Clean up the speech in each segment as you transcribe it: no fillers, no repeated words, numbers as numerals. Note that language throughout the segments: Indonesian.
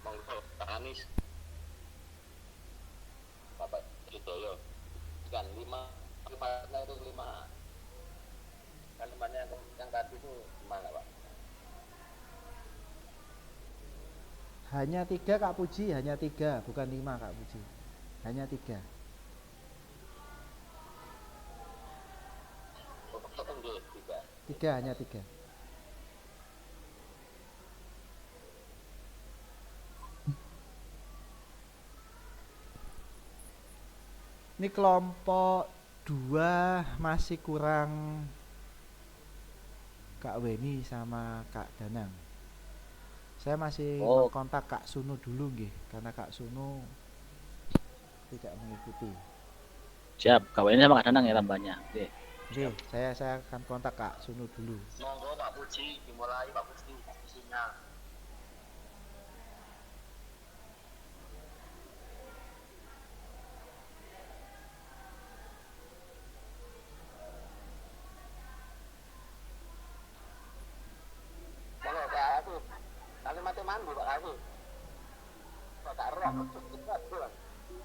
monggo Pak Anies Bapak Jodoyo kan 5 itu 5 kalimatnya yang tadi itu gimana Pak? Hanya 3 Kak Puji, hanya 3, bukan 5 Kak Puji. Hanya 3. Enggak, tiga. 3, hanya 3. Ini kelompok 2 masih kurang Kak Weni sama Kak Danang. Saya masih Oh, mengkontak Kak Sunu dulu nggih, karena Kak Sunu tidak mengikuti. siap. Kawannya sama Kak Danang ya tambahnya. Oke. Oke, saya akan kontak Kak Sunu dulu. Monggo Pak Puji dimulai Pak Puji diskusinya. Monggo Kak aku kalimatnya mana Bu Pak aku? Pak Karo aku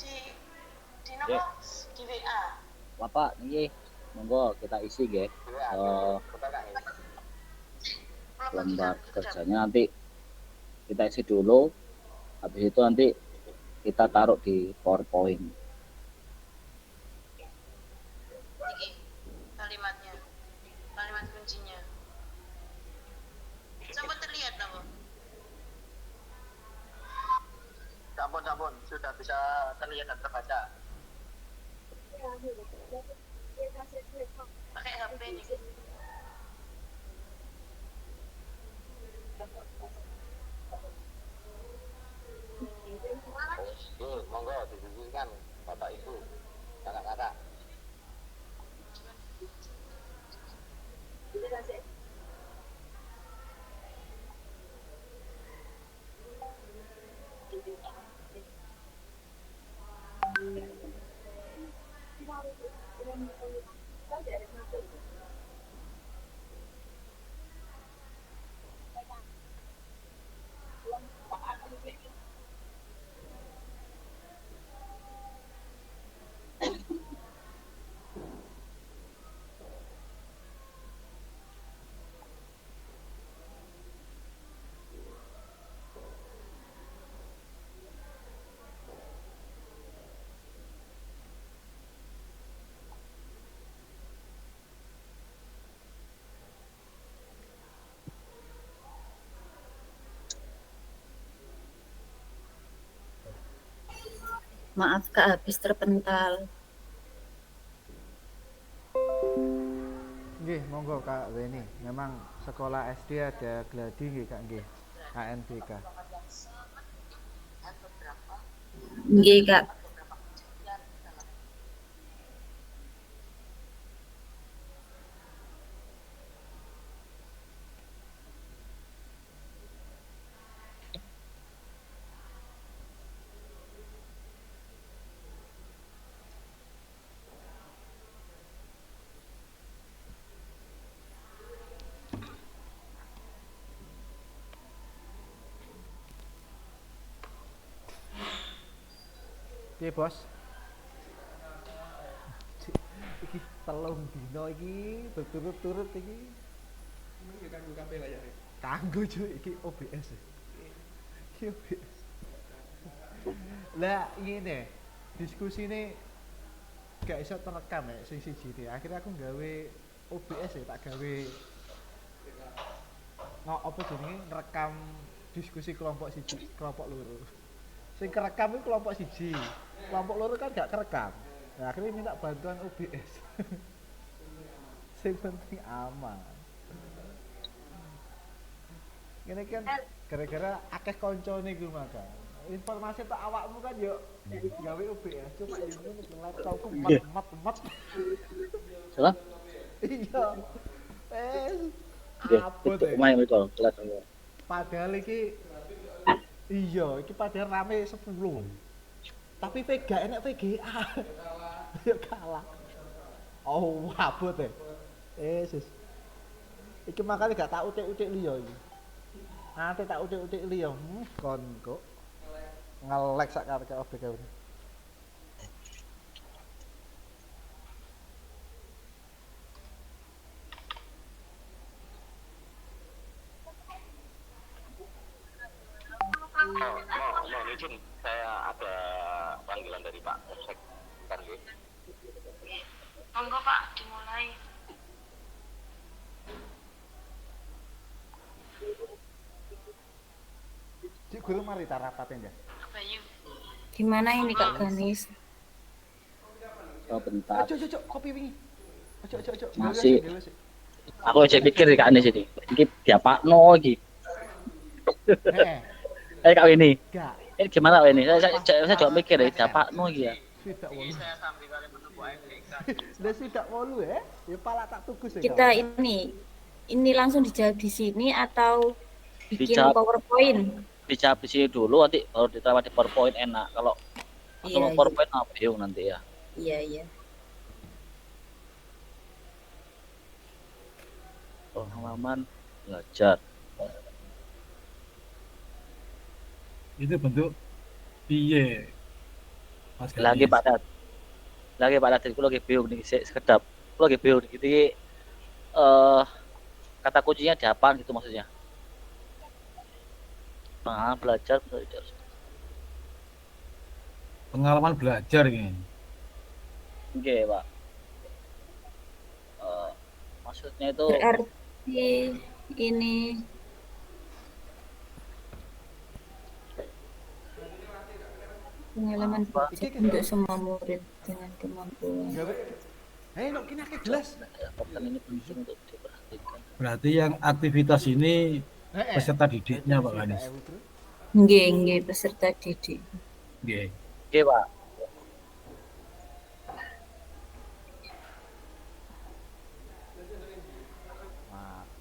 di Oke. nopo di WA. Bapak, nih, monggo kita isi ya. Lembar kerjanya nanti kita isi dulu. Habis itu nanti kita taruh di PowerPoint. Iki kalimatnya, kalimat kuncinya. Sampun terlihat nopo? Sampun sudah bisa terlihat dan terbaca. Pakai HP nih. Monggo didiskusikan Bapak Ibu, kakak-kakak. Maaf Kak, habis terpental. Nggih, monggo Kak Weni. Memang sekolah SD ada gladi nggih Kak nggih. ANBK. Nggih Kak. Piye, Bos? Iki telung dina iki berturut-turut iki. Iki kanggo kabeh layare. Kanggo cuy iki OBS. Iki OBS. Lah ngene, diskusine gak iso terekam ya sing siji iki. Akhirnya aku gawe OBS ya, tak gawe apa jenenge ngerekam diskusi kelompok siji, kelompok loro. Sing kerekam itu kelompok siji. Kelompok loro kan gak kerekam. Nah, akhirnya minta bantuan OBS. Sing penting aman. Ini kan gara-gara akeh koncone iku maka. Informasi tok awakmu kan yo gawe OBS, cuma ini laptopku mat. Salah? Iya. Oke, Apa tutup teh? main itu kelas dulu. Padahal iki iya, iki padahal rame 10. Tapi Vega enak VGA. Ya kalah. Oh, abot teh. Sis. Iki makanya gak tak utik-utik liya iki. Nanti tak utik-utik liya. Kon kok. ngelek sak karek OBK ini. Mohon izin, saya ada panggilan dari Pak Polsek. Bentar, nggih. Monggo Pak, dimulai. Cik guru mari ta rapatnya ya. Bayu. Gimana ini Kak Ganis? Oh, bentar. Ojo kopi wingi. Ojo. Masih. Dewe sik. Aku aja pikir Kak Anis ini. Iki diapakno iki. Kak ini. Gak. Ini gimana ini? Saya juga mikir ya diapakno iki ya. Tidak Ini wolu. saya sambil kali menunggu AFK. Lah tidak wolu ya. Ya pala tak tuku sih. Kita ini langsung dijawab di sini atau bikin Dijawab. PowerPoint? Dijawab di sini dulu nanti baru ditaruh di PowerPoint enak. Kalau Iya, mau PowerPoint apa bingung nanti ya. Iya. Pengalaman belajar. Itu bentuk piye Mas Lagi Ganis? Pak Dad. Lagi Pak Dad, aku lagi bingung nih sekedap. Aku lagi bingung iki kata kuncinya di apa gitu maksudnya. Pengalaman belajar. Pengalaman belajar ini. Oke, Pak. Maksudnya itu Berarti ini pengalaman belajar untuk semua murid dengan kemampuan. Gawe. Nok kini akeh gelas. Pekan ini penting untuk diperhatikan. Berarti yang aktivitas ini peserta didiknya Pak Ganis. Nggih, peserta didik. Nggih. Oke, Pak.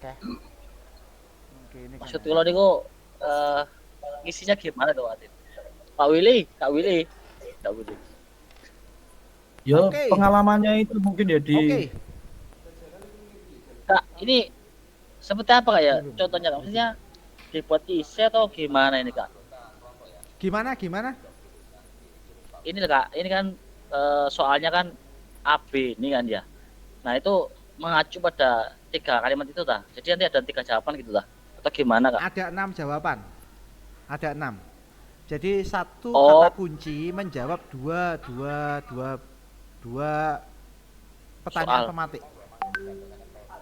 Oke. Oke, ini Maksud kalau niku isinya gimana tuh, Atin? Kak Willy. Kak Willy. Yo, Oke. pengalamannya itu mungkin ya di Oke. Kak, ini seperti apa Kak ya? Contohnya Kak, maksudnya dibuat isi atau gimana ini Kak? Gimana? Ini Kak, ini kan soalnya kan AB ini kan ya. Nah itu mengacu pada 3 kalimat itu ta. Jadi nanti ada 3 jawaban gitu ta. Atau gimana Kak? Ada 6 jawaban. Ada 6. Jadi satu Oh. kata kunci menjawab dua pertanyaan Soal. pematik.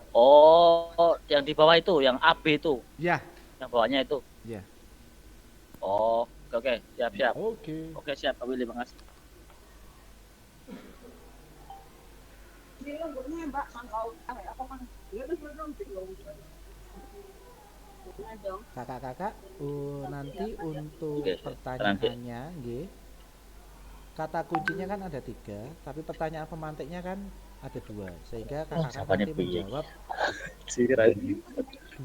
Oh, yang di bawah itu, yang AB itu, Ya. yang bawahnya itu. Ya. Oh, oke, siap. Oke. Oke, siap Pak Willy, makasih. Kakak-kakak, nanti untuk Oke, pertanyaannya, nggih. Kata kuncinya kan ada 3, tapi pertanyaan pemantiknya kan ada 2, sehingga kakak-kakak jawabannya nanti piye? menjawab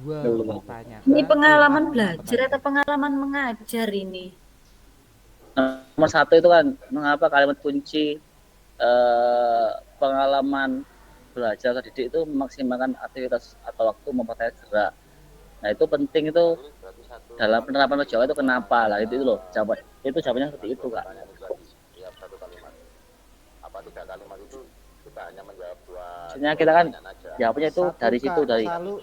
Belum. 2 pertanyaan. Ini pengalaman dengan belajar atau pertanyaan. pengalaman mengajar ini? Nomor 1 itu kan mengapa kalimat kunci pengalaman belajar atau didik itu memaksimalkan aktivitas atau waktu memperkaya gerak. Nah itu penting itu dalam penerapan Jawa itu kenapa lah itu loh jawaban itu jawabannya seperti itu Kak. Tiap 1 kalimat. Apa 3 kalimat itu kita hanya menjawab 2. Maksudnya kita kan pertanyaan aja. jawabannya itu Satu, dari Kak, situ dari selalu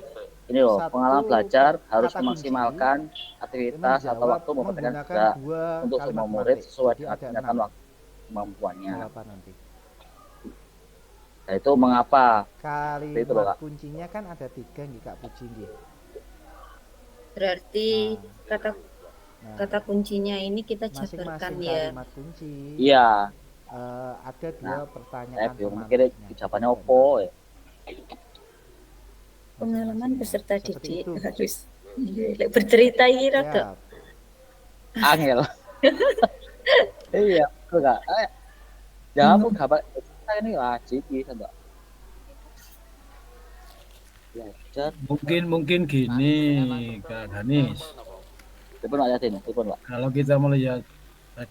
ini loh satu pengalaman belajar harus kata kunci memaksimalkan aktivitas atau menjawab waktu memperkaya menggunakan gerak 2 untuk kalimat semua murid pemantik. sesuai Jadi dengan ada tindakan 6 waktu kemampuannya. jawaban nanti. Nah itu mengapa Itu loh, Kalimat Kak. kuncinya kan ada 3 nggih Kak Puji nggih. Berarti kata Nah, kuncinya ini kita masing-masing jabarkan ya. kalimat kunci iya ada 2 Nah, saya pertanyaan bingung mikir pemantiknya. jawabannya opo ya. Pengalaman peserta Seperti didik itu. harus bercerita ini rada. Siap. Angel. Iya, betul Kak. Jawab kabar kita ini wajib gitu, Mbak. Belajar. mungkin gini Kak Ganis. Telepon Pak Yasin, telepon Pak. Kalau kita melihat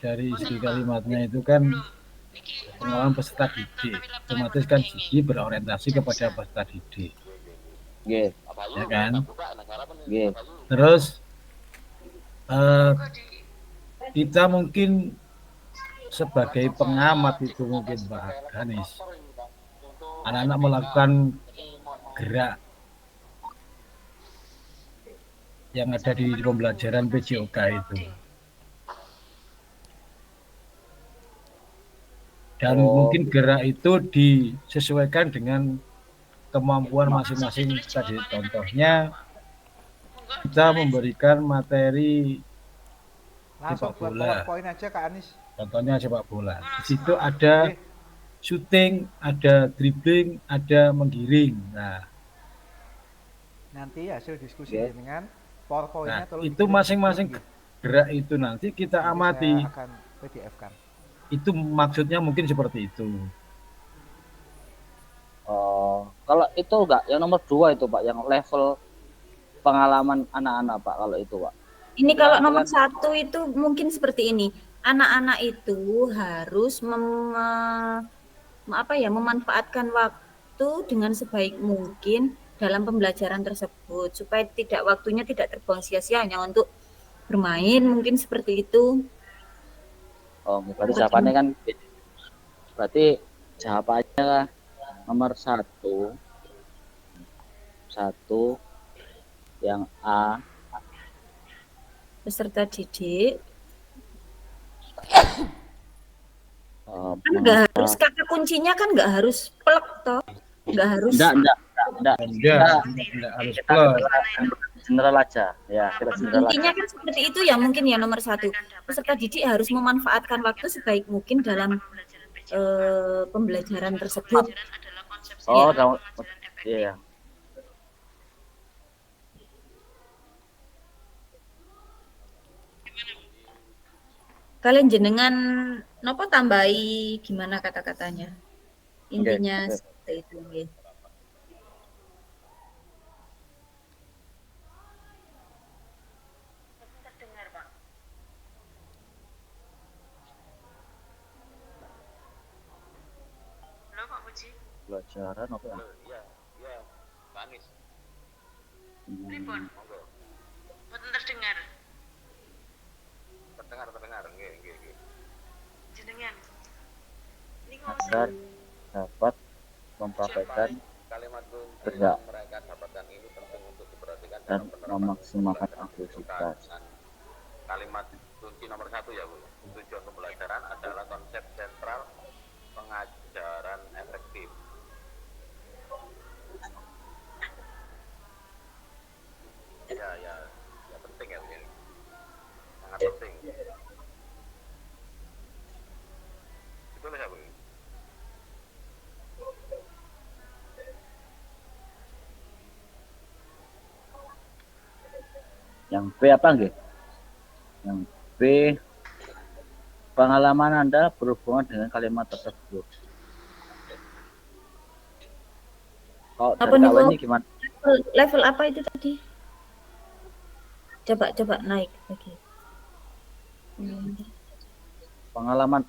dari isi kalimatnya itu kan pengalaman peserta didik, otomatis kan sisi berorientasi kepada peserta didik, Nggih, ya kan? nggih. Terus kita mungkin sebagai pengamat itu mungkin Pak Ganis, anak-anak melakukan gerak yang ada di pembelajaran PJOK itu. Dan mungkin gerak itu disesuaikan dengan kemampuan masing-masing. Tadi contohnya kita memberikan materi Langsung sepak buat bola. PowerPoint aja Kak Anis. Contohnya sepak bola. Di situ ada shooting, ada dribbling, ada menggiring. Nah, Nanti hasil diskusi Oke. dengan PowerPoint-nya tolong itu dikirim masing-masing ke grup. gerak itu nanti kita Nanti amati. saya akan PDF-kan. Itu maksudnya mungkin seperti itu. Kalau itu enggak, yang nomor 2 itu Pak, yang level pengalaman anak-anak Pak, kalau itu Pak. Ini kalau nomor 1 itu mungkin seperti ini. Anak-anak itu harus memanfaatkan waktu dengan sebaik mungkin dalam pembelajaran tersebut supaya waktunya tidak terbuang sia-sia hanya untuk bermain, mungkin seperti itu. Berarti jawabannya kan, berarti jawabannya nomor 1 yang A. Peserta didik Oh, kan nggak harus, kata kuncinya kan nggak harus plek toh, nggak harus. Enggak. Enggak harus Kita general aja, ya kita general aja. Intinya kan seperti itu ya, mungkin ya nomor 1. Peserta didik harus memanfaatkan waktu sebaik mungkin dalam pembelajaran tersebut. Oh, iya. Kalian jenengan nopo tambahi gimana kata-katanya? Intinya Oke. seperti itu nggih. Terdengar, Pak. Halo, Pak Puji. Pelajaran apa ya? Iya, Pak Anies. Pripun? Monggo. Mboten terdengar. Terdengar. Nggih. Jenengan. Niku Agar dapat mempraktekkan Kalimat kunci Kerja. yang mereka dapatkan ini penting untuk diperhatikan dan dalam penerapan memaksimalkan pembelajaran aktivitas. dengan kalimat kunci nomor 1 ya Bu. Tujuan pembelajaran adalah konsep sentral pengajaran efektif. Ya penting ya Bu. Sangat penting. Betul ya Bu? Yang B apa nggih? Yang B, pengalaman Anda berhubungan dengan kalimat tersebut. Kalau Apa dari nih, Kak Bu? ini gimana? Level apa itu tadi? Coba naik lagi. Pengalaman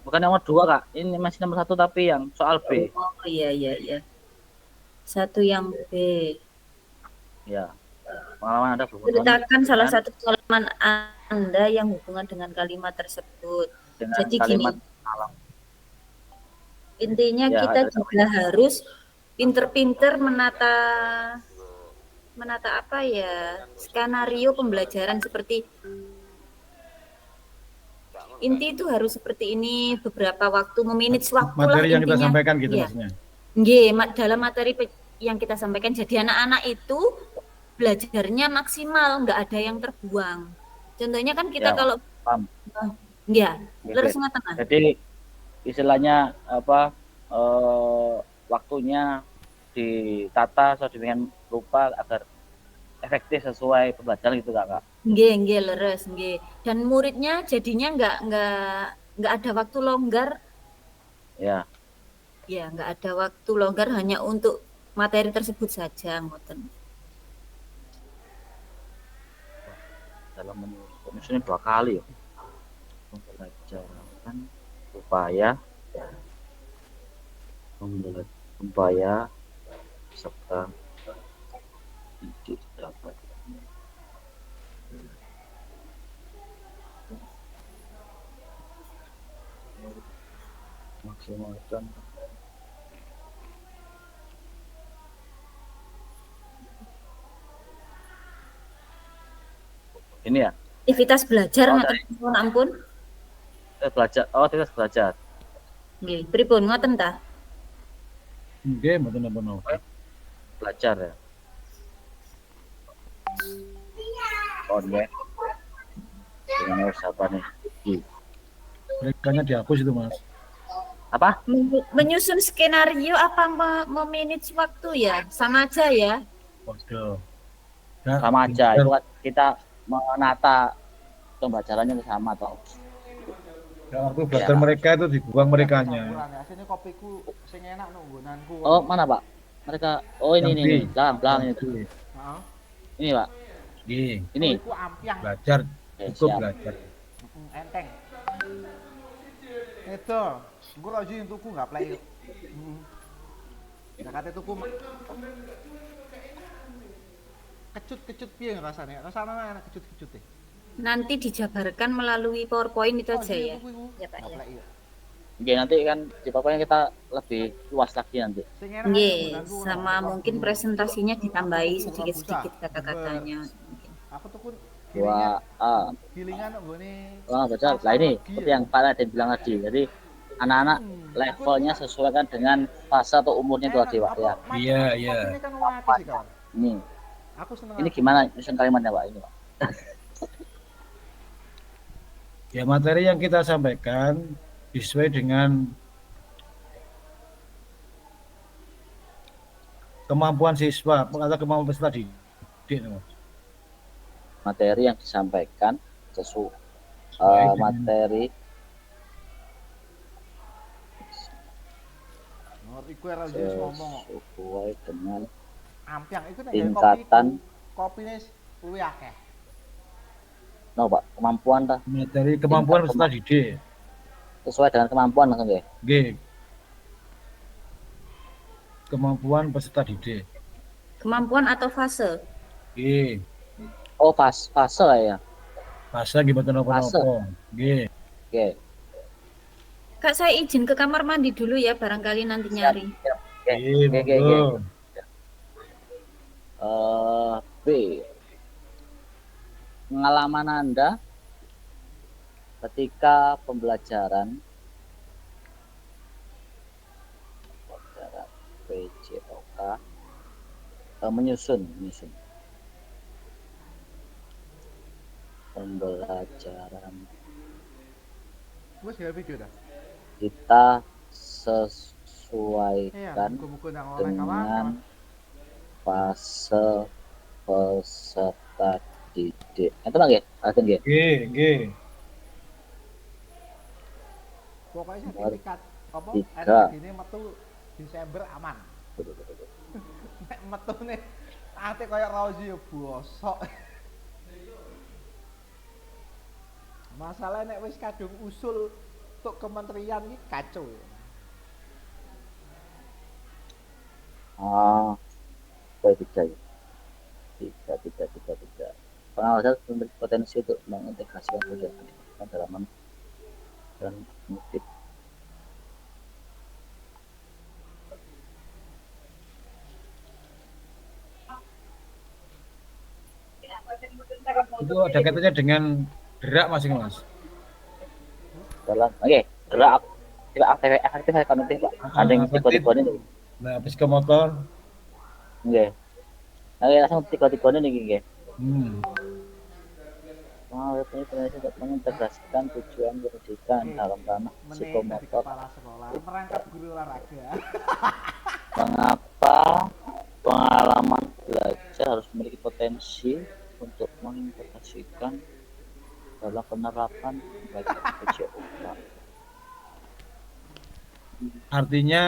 bukan nomor 2 Kak. Ini masih nomor 1 tapi yang soal B. Oh iya. 1 yang B. Ya. Pengalaman Anda berhubungan Ceritakan salah dengan- satu pengalaman Anda yang hubungan dengan kalimat tersebut. dengan Jadi kalimat gini, alam. intinya Ya, kita ada. juga harus pinter-pinter menata apa ya, skenario pembelajaran seperti inti itu harus seperti ini, beberapa waktu, memanage waktu lah Materi yang kita intinya. sampaikan gitu Iya. maksudnya. Nggih, dalam materi yang kita sampaikan, jadi anak-anak itu belajarnya maksimal, nggak ada yang terbuang. Contohnya kan kita Ya, kalau paham. ya, Gitu. terus ngeten. Jadi istilahnya apa, waktunya ditata sedemikian rupa agar efektif sesuai pembelajaran gitu Kak. Nggih, leres, nggih. Dan muridnya jadinya nggak ada waktu longgar. Ya, Ya, nggak ada waktu longgar hanya untuk materi tersebut saja, ngoten. dalam menyusunnya 2 kali ya. Pembelajaran upaya serta didik dapat maksimal contoh. Ini ya, Aktivitas belajar Oh, ngoten pun ampun. belajar. Oh, kita belajar. Nggih, pripun ngoten ta? Nggih, mboten napa-napa. Belajar ya. Oh, ya. Dengan siapa nih? Mereka dihapus itu, Mas. Apa? Menyusun skenario apa memanage waktu ya? Sama aja ya. Waduh. Nah, Sama aja. pinter. Itu kan kita menata pembelajarannya sama toh. Ya, waktu belajar mereka itu dibuang merekanya. Campuran ya. Sini kopiku sing enak nunggonanku. Oh, mana, Pak? Mereka oh ini Yang B. belakang ini. Heeh. Ini, Pak. Nggih, Ini. Kopiku ampiang. belajar cukup siap. belajar. Enteng. Itu, gue rajin yang tuku nggak play. Nah, kata tuku kecut piye rasanya? Rasanya enak kecut deh. Nanti dijabarkan melalui PowerPoint itu aja ya. Ya Pak ya. Oke, nanti kan di pokoknya kita lebih luas lagi nanti. Nggih, sama mungkin presentasinya ditambahi sedikit-sedikit kata-katanya. Mungkin. Aku tuku Dua gilingan nggone. Wah, betul. Lah ini seperti yang Pak Raden bilang tadi. Jadi anak-anak levelnya sesuaikan dengan fase atau umurnya itu tadi, Pak ya. Iya, iya. Ini kan wakil sih kawan. Ini Aku seneng. ini gimana nyusun kalimatnya, Pak? Ini, Pak. Ya, materi yang kita sampaikan sesuai dengan kemampuan siswa atau kemampuan peserta didik, Mas. Materi yang disampaikan sesuai materi Iku era jenis ngomong sesuai dengan ampiang iku nek tingkatan kopine luwih akeh. no, Pak, kemampuan ta Materi kemampuan peserta didik. sesuai dengan kemampuan langsung ya. Nggih. Kemampuan peserta didik. Kemampuan atau fase? Nggih. Oh, fase ya. Fase nggih mboten Fase. napa-napa. Nggih. Oke. Kak, saya izin ke kamar mandi dulu ya, barangkali nanti nyari. Nggih, Oke. monggo. B. Pengalaman Anda ketika pembelajaran PJOK menyusun pembelajaran Wes gawe video dah. kita Iya, sesuaikan buku-buku nang oleh kawan. dengan fase peserta didik. Itu nggih, Aden nggih. Nggih. Pokoknya Nomor sertifikat apa? 3. Ini metu Desember aman. Nek metune ate koyo Rauzi yo bosok. Masalah nek wis kadung usul untuk kementerian iki kacau. Baik, tiga. Pengawasan memiliki potensi untuk mengintegrasikan budaya pendalaman dan mudik. Itu ada kaitannya dengan gerak Mas. Dalam, oke, gerak efektif saya kognitif, Pak. Ada yang tiga-tiga ini. Nah, habis ke motor. Oke. Oke, langsung tiga-tiga ini nggih. Pengawasan potensi untuk mengintegrasikan tujuan pendidikan dalam ranah Meneh dari psikomotor. kepala sekolah merangkap guru olahraga. Mengapa pengalaman belajar harus memiliki potensi untuk mengintegrasikan dalam penerapan belajar PJOK? Artinya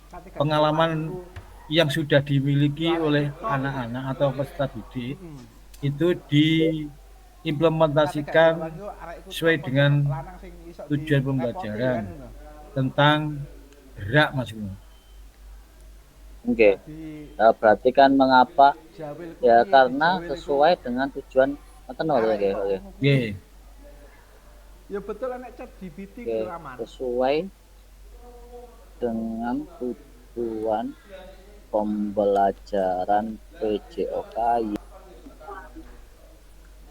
Ketika pengalaman itu, yang sudah dimiliki oleh anak-anak atau peserta didik itu diimplementasikan sesuai dengan tujuan pembelajaran tentang gerak Mas. Oke. Nah, berarti kan mengapa ya karena sesuai dengan tujuan Nggih. Ya betul anak chat GPT Oke, aman. sesuai dengan tujuan pembelajaran PJOK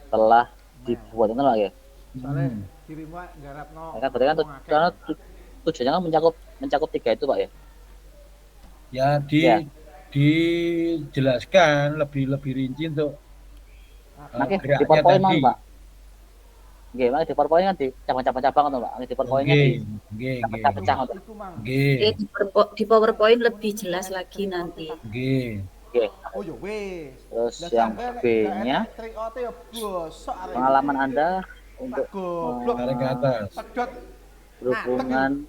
telah dibuat itu lah ya. Soalnya dirimu nggarapno Kan berarti kan wong akeh. karena tujuannya kan mencakup 3 itu Pak ya. Ya Ya. dijelaskan lebih rinci untuk Nanti di geraknya PowerPoint tadi. mana Pak? Nggih, Pak di PowerPoint kan di cabang-cabang itu Pak. Di PowerPoint-nya di Nggih. pecah-pecah itu. Iku mang. Nggih. Di PowerPoint lebih jelas lagi nanti. Nggih. Oke. Oh ya wis. Terus Lah yang sampe nek B-nya gak enek tryout ya bosok arek. pengalaman Anda untuk goblok. Tarik ke atas. Pedot. berhubungan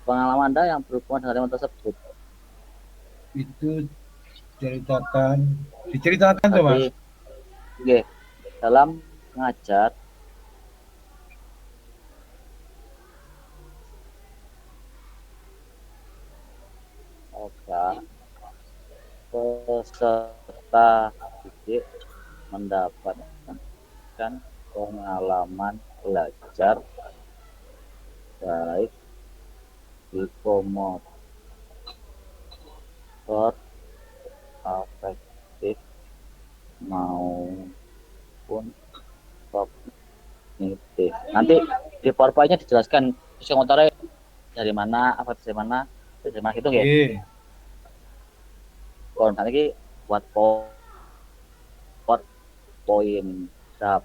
pengalaman Anda yang berhubungan dengan hewan tersebut. Itu diceritakan tuh Mas. Tadi, nggih, dalam mengajar peserta didik mendapatkan pengalaman belajar baik psikomotor afektif maupun kognitif. Nanti di PowerPoint-nya dijelaskan psikomotornya dari mana, afektif dari mana gitu ya. Nggih. Kon nanti buat PowerPoint dap.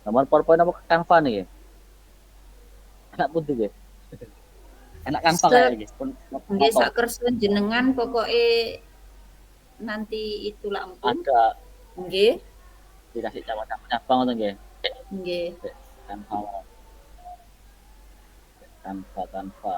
Nomor PowerPoint apa Canva nih ya? Enak putih ya? Enak Canva kayaknya. Nggih sak kersa jenengan pokoke nanti itulah ampun. Ada Nggih. dikasih cabang-cabang ngono nggih. Nggih. Canva.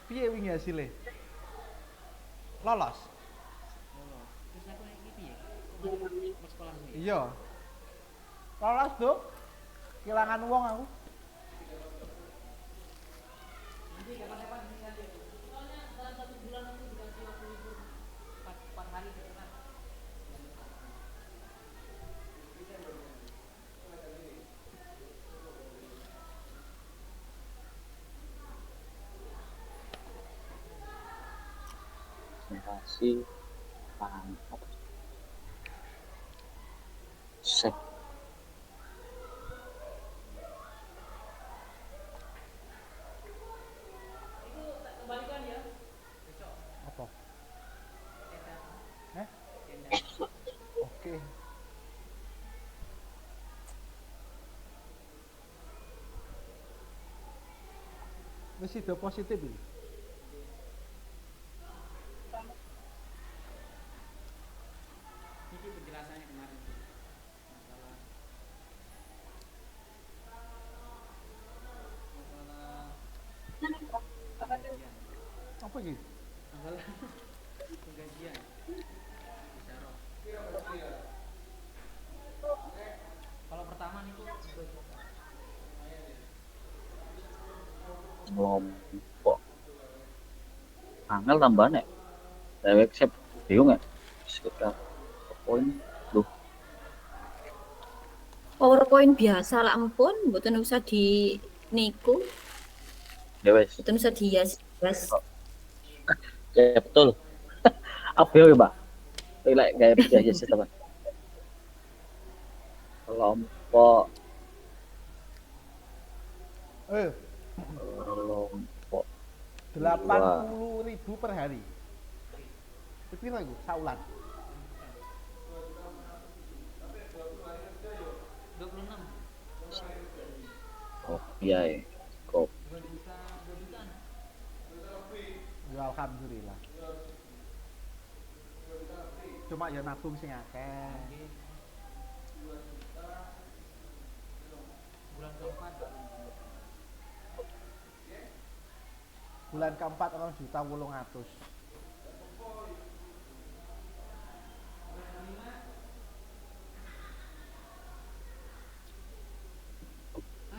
Piye wingi hasilnya? Lolos. Terus aku iki piye? Mas sekolah sih. Iya. Lolos, Dok. Kehilangan uang aku. Nanti kapan-kapan ini nanti. Soalnya dalam 1 bulan aku dikasih waktu libur 4 hari ke depan. Presentasi mantap. Sek. Apa? Oke. Wis itu positif iki. Ini penjelasannya kemarin tuh. Masalah Apa iki? masalah penggajian. Bicara. Kalau pertama itu Kelompok. Angel tambahan ya. Dewek saya bingung ya. Sekitar poin tuh. PowerPoint biasa lah ampun, mboten usah di niku, Dewek. mboten usah dihias. Ya betul. Apa ya Mbak? Kayak gaya biasa sih teman. Kelompok kelompok 80.000 per hari. Piro iku saulan? 26. kopiah kop 2 jutaan. Ya alhamdulillah. Cuma ya nabung sing akeh. bulan keempat Bulan keempat 2.800.000.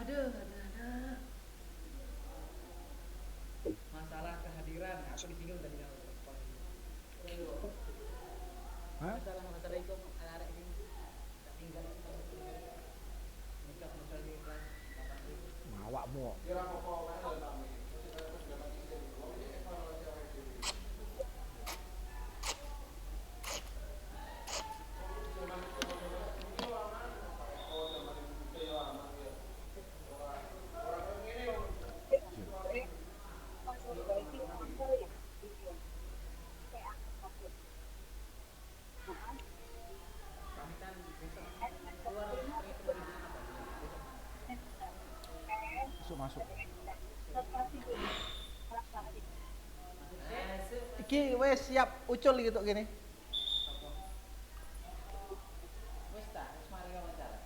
ada masalah kehadiran aku disinggung tadi kalau Hah? masalah itu anak-anak ini tak tinggal nikah masalah di kelas Awakmu. Masuk. Iki wes siap ucul gitu gini. wes tak wes mari wawancara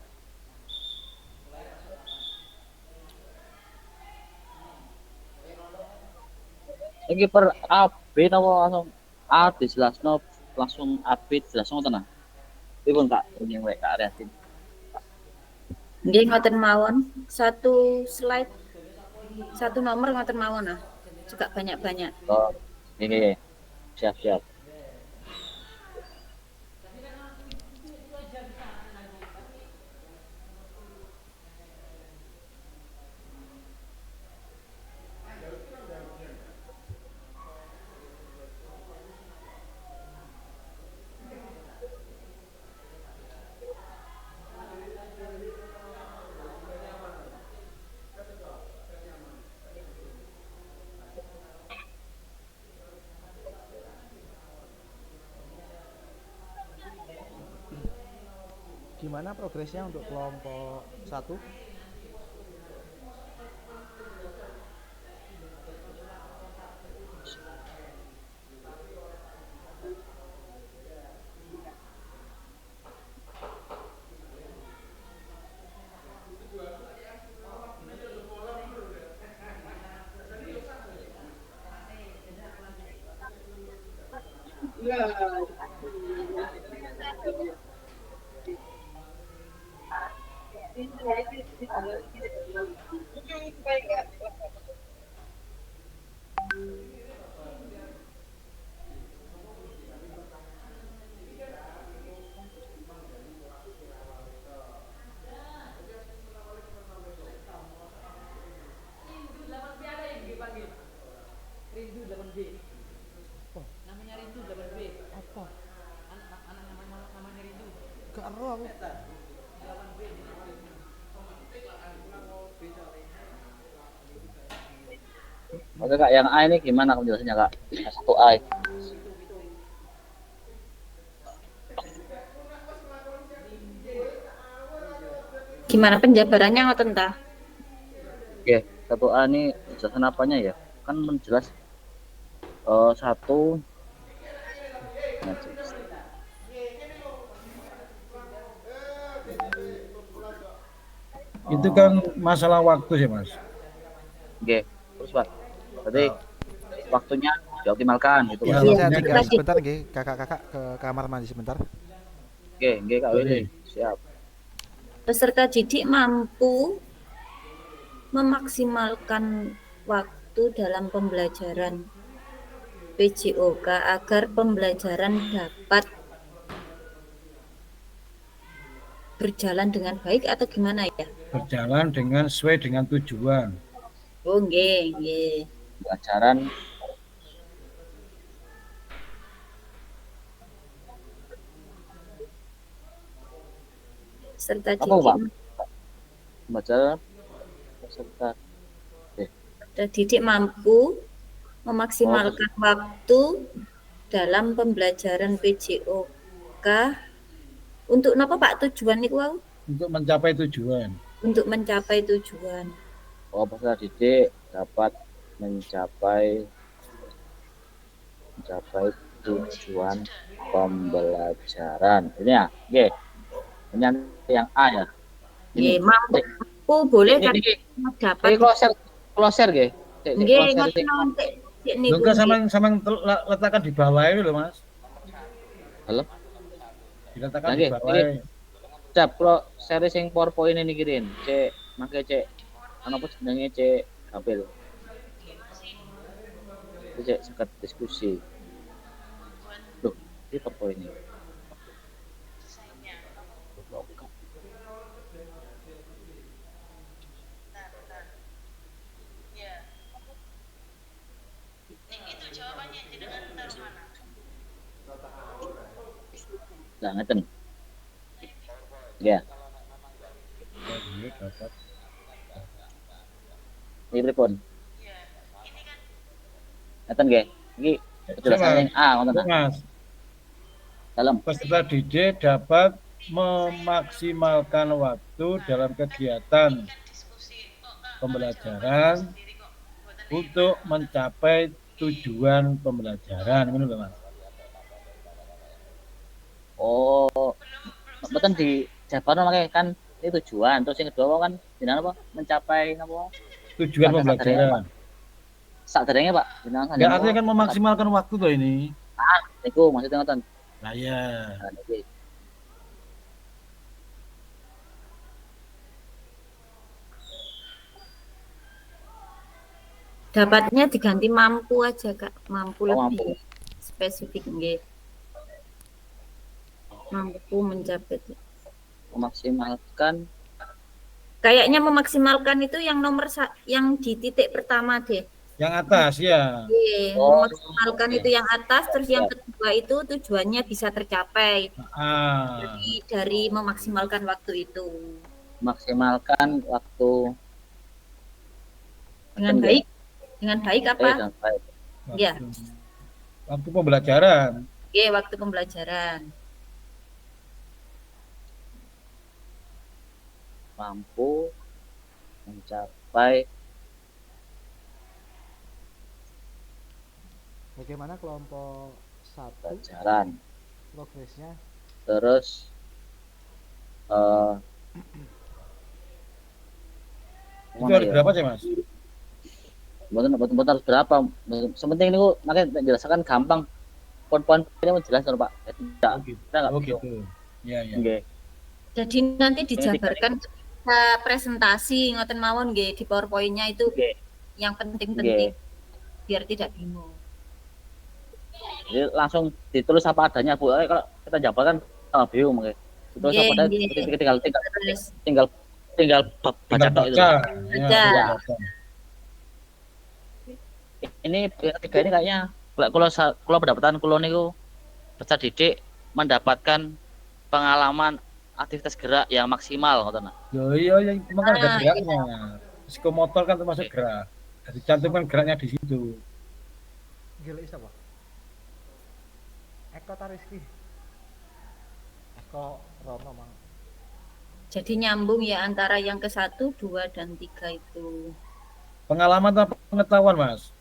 Iki per AB napa langsung A dijelasno langsung AB dijelasno ngoten nah. Pripun Kak ning wek Kak Reatin. Nggih ngoten mawon. Satu slide, satu nomor ngoten mawon nah. Juga banyak-banyak. Oh, nggih. Siap. Gimana progresnya untuk kelompok 1? Rindu 8B ada yang dipanggil Rindu 8B namanya Rindu 8B Apa? anak namanya Rindu Gak ero aku. 8B Oke Kak, yang A ini gimana penjelasannya Kak? Satu A. Gimana penjabarannya ngoten ta? Oke, satu A ini penjelasan apanya ya? Kan menjelas satu. Nah, Itu kan masalah waktu sih Mas. Oke, terus Pak. Berarti waktunya dioptimalkan gitu Ya, Pak. Saya waktunya tinggal Lagi. sebentar nggih, kakak-kakak ke kamar mandi sebentar. Oke, Kak Willy. Siap. Peserta didik mampu memaksimalkan waktu dalam pembelajaran PJOK agar pembelajaran dapat berjalan dengan baik atau gimana ya? Berjalan dengan sesuai dengan tujuan. Oh nggih, nggih. Pelajaran Peserta apa didik Pak? Pelajaran peserta. peserta didik mampu memaksimalkan waktu dalam pembelajaran PJOK untuk napa Pak tujuan niku wau? Untuk mencapai tujuan. Untuk mencapai tujuan. Oh, peserta didik dapat mencapai tujuan pembelajaran. Ini ya, oke. Ini yang A ya. Nggih, Ini, mampu boleh kan ini dapat. closer nggih. Nggih, Closer ngoten sik. mawon Cik. Cik niku. Enggak sama letakkan di bawah itu loh Mas. Halo. Diletakkan Oke, di bawah. ini. Cap kalau seri sing PowerPoint ini kirim, cek mangke cek apa jenenge cek Gabriel. Cek sekat diskusi. Loh, ini PowerPoint ini. Desainnya. Bentar. Ya. Nih, itu jawabannya jenengan taruh mana? Nah, ngeten. Ya, Ini dapat. ini pripun? Ya. Ini kan Ngeten nggih. Iki penjelasan yang A ngoten nah. Mas, Dalam. peserta didik dapat memaksimalkan waktu dalam kegiatan diskusi pembelajaran sendiri kok. Buatan untuk mencapai tujuan pembelajaran. Ini loh Mas. Oh, mboten di Jabar makanya kan ini tujuan. Terus yang kedua kan jenengan apa? Mencapai apa? Tujuan Pada pembelajaran. Sakderenge Pak, jenengan Ya artinya kan memaksimalkan waktu tuh ini. niku maksudnya ngoten. Nah ya. Nah, niki. Dapatnya diganti mampu aja Kak, mampu Oh, lebih spesifik nggih. Mampu mencapai. Memaksimalkan Kayaknya memaksimalkan itu yang yang di titik pertama deh. Yang atas ya. Iya, Oh, memaksimalkan oke. itu yang atas, terus yang kedua itu tujuannya bisa tercapai Ah. dari memaksimalkan waktu itu maksimalkan waktu dengan Betul, baik. Dengan baik apa? dan baik. Ya. Waktu pembelajaran. Iya, waktu pembelajaran. Mampu mencapai Bagaimana kelompok 1 pelajaran. progresnya? Terus Itu harus berapa sih Mas? Betul harus berapa? Sepenting ini makanya jelaskan gampang. Poin-poin ini menjelaskan Pak. Tidak, Oh gitu. kita nggak Oh perlu. gitu. Ya ya. Nggih. Jadi nanti dijabarkan ketika presentasi ngoten mawon nggih di PowerPoint-nya itu Nggih. yang penting-penting biar tidak bingung. Jadi langsung ditulis apa adanya Bu. Kalau kita jabarkan sama bingung mungkin. Ditulis apa adanya Terus tinggal baca tok itu. Baca. Baca. Ya, Ini yang ketiga ini kayaknya kalau pendapatan kulo niku peserta didik mendapatkan pengalaman aktivitas gerak yang maksimal ngoten. iya yang memang kan ada Ah, geraknya. Psikomotor kan termasuk gerak. Jadi cantumkan geraknya di situ. Gila siapa? Eko Tariski. Eko Rono mang. jadi nyambung ya antara yang ke 1, 2, dan 3 itu. Pengalaman atau pengetahuan Mas?